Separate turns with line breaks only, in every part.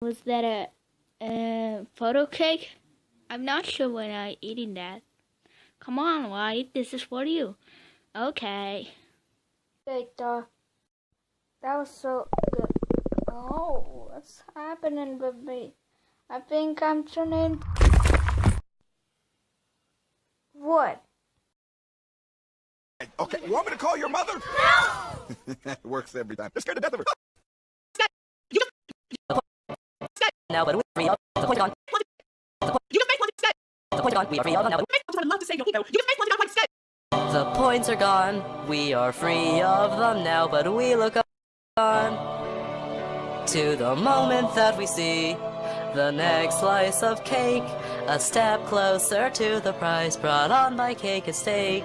Was that a photo cake? I'm not sure when I'm eating that. Come on, White. This is for you. Okay.
Wait, that was so good. Oh, what's happening with me? I think I'm turning. What?
Okay, you want me to call your mother? No! It works every time. You're scared to death of her.
Now, but we're the point on. You can make one instead. The point on. We are free of them now. But love to say no. You can make one instead. The points are gone. We are free of them now, but we look on to the moment that we see the next slice of cake. A step closer to the prize brought on by Cake and Steak.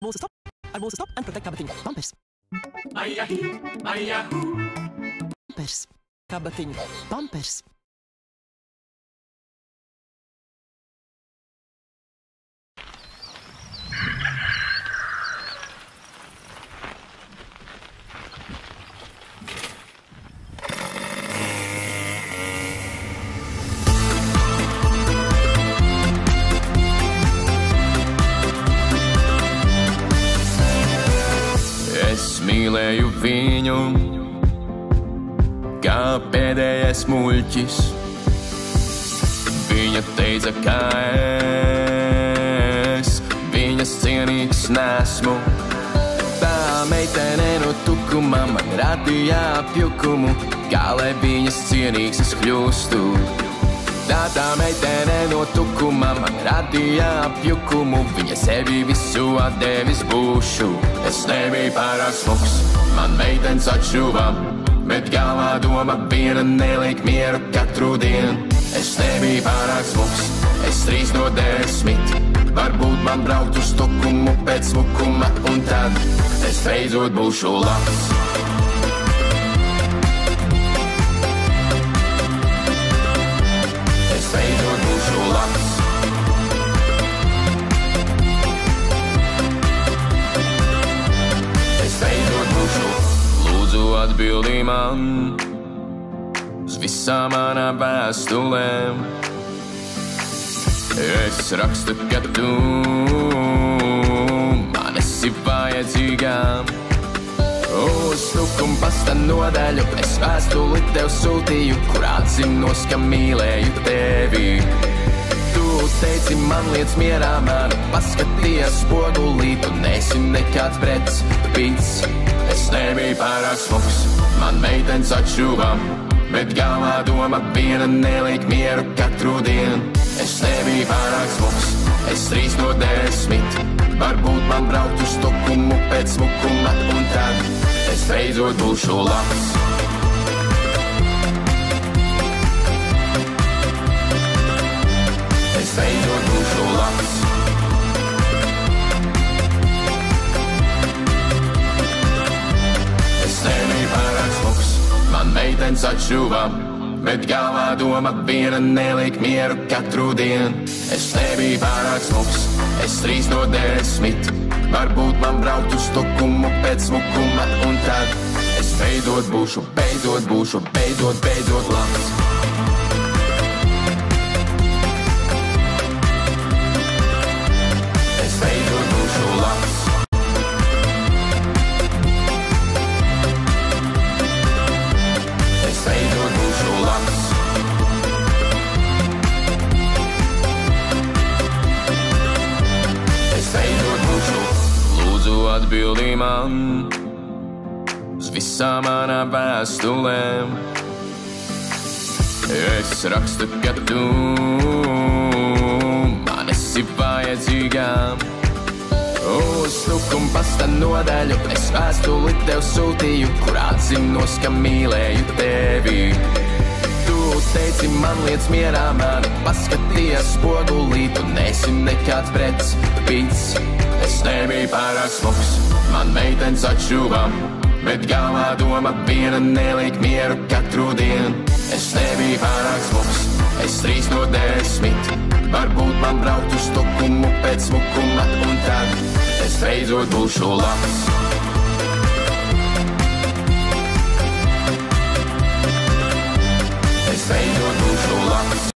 Moses, stop! I will stop and protect Caboting bumpers. Bumpers. Caboting bumpers.
Es mīlēju viņu, kā pēdējais muļķis. Viņa teica, ka es viņas cienīgs nesmu. Tā meitene no tukuma man radīja apjukumu, kā lai viņas cienīgs es kļūstu. Tā meitene no tukuma man radīja apjukumu, viņa sevi visu atdevis būšu. Es nebiju pārāk smuks, man meitenes atšuva, bet galvā doma viena neliek mieru katru dienu. Es nebiju pārāk smuks, es 3 no 10, varbūt man braukt uz tukumu pēc smukuma, un tad es beidzot būšu labs. Beidzot būšu labs. Es beidzot būšu. Lūdzu atbildi man uz visām manām vēstulēm. Es rakstu, ka tu man esi vajadzīgām. Uz tukuma pasta nodaļu es vēstuli tev sūtīju, kur atzinos, ka mīlēju tevi. Tu teici man liec mierā, man paskaties spogulī, tu neesi nekāds brets, pits. Es nebiju pārāk smuks, man meitenes atšuva, bet galvā doma viena neliek mieru katru dienu. Es nebiju pārāk smuks, es 3 no 10, varbūt man braukt uz tukumu pēc smukuma, un tad es beidzot būšu labs. Es beidzot būšu labs. Es nebiju pārāk smuks, man meitenes atšuva, bet galvā doma viena neliek mieru katru dienu. Es nebiju pārāk smuks, es 3 no 10, varbūt man braukt uz tukumu pēc smukuma, un tad es beidzot būšu, beidzot labs. Es beidzot būšu labs. atbildi man uz visām manām vēstulēm. Es rakstu, ka tu man esi vajadzīgām. Uz tukumpasta nodaļu es vēstuli tev sūtīju, kur atzinos, ka mīlēju tevi. Tu teici man liec mierā, mani paskaties spogulī, tu nesi nekāds brets pits. Es nebiju pārāk smuks, man meitenes atšķūvām, bet galvā doma viena neliek mieru katru dienu. Es nebiju pārāk smuks, es 3 no 10. Varbūt man braukt uz tukumu pēc smukuma, un tad es beidzot būšu labs. Es beidzot būšu labs.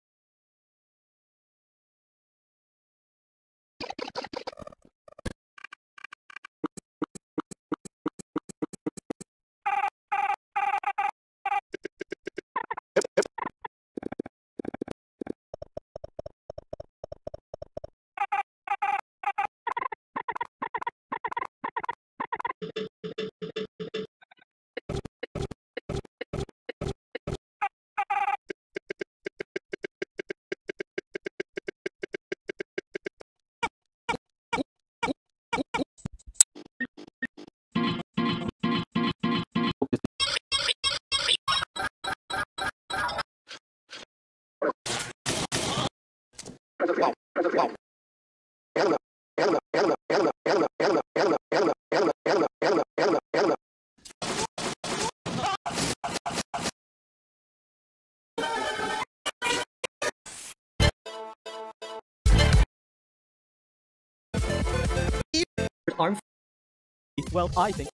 Well, I think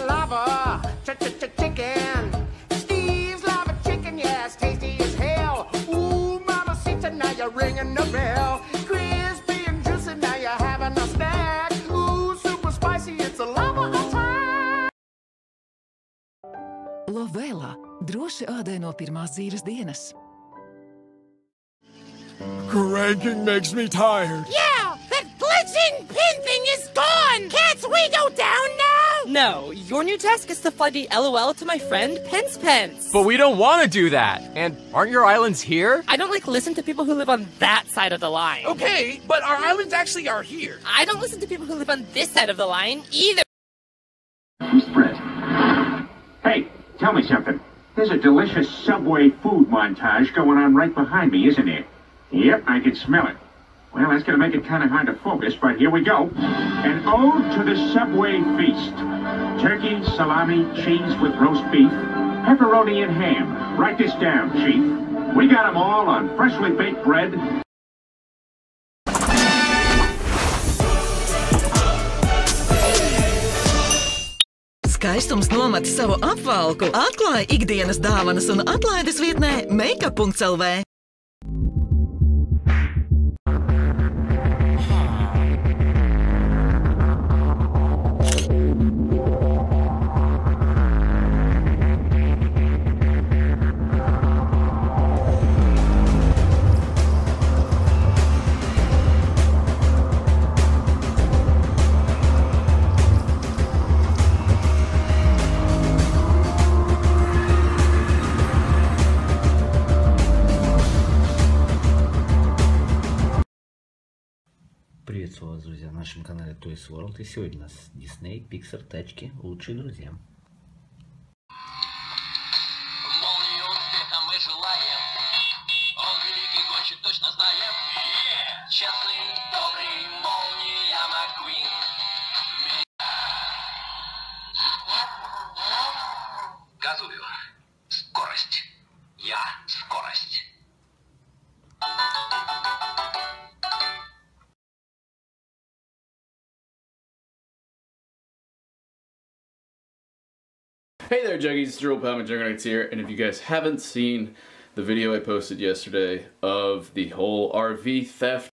Lava, chicken. Steve's lava chicken, yes, tasty as hell. Ooh, mamacita, now you're ringing the bell. Crispy and juicy, now you're having a snack. Ooh, super spicy, it's a lava attack.
Lovela droši ādai no pirmās dzīves dienas.
Cranking makes me tired.
Yeah, that glitching pin thing is gone. Can't we go down now?
No, your new task is to fly the LOL to my friend Pence Pence.
But we don't want to do that. And aren't your islands here?
I don't listen to people who live on that side of the line.
okay, but our islands actually are here.
I don't listen to people who live on this side of the line either.
Who's Brett? Hey, tell me something. There's a delicious Subway food montage going on right behind me, isn't there? Yep, I can smell it. Well, that's going to make it kind of hard to focus, but here we go. An ode to the Subway feast. Turkey, salami, cheese with roast beef, pepperoni and ham. Write this down, Chief. We got them all on freshly baked bread.
Skaistums nomata savu apvalku, atklāja ikdienas dāvanas un atlaides vietnē makeup.lv.
Приветствую вас, друзья, на нашем канале Toys World, и сегодня у нас Disney Pixar тачки лучшие друзья.
Молнии успеха мы желаем, он великий гонщик, точно знаем. Честный, добрый, молния Маккуин. Газую. Скорость. Я скорость.
Hey there, Juggies, it's Real Palman Juggernauts here, and if you guys haven't seen the video I posted yesterday of the whole RV theft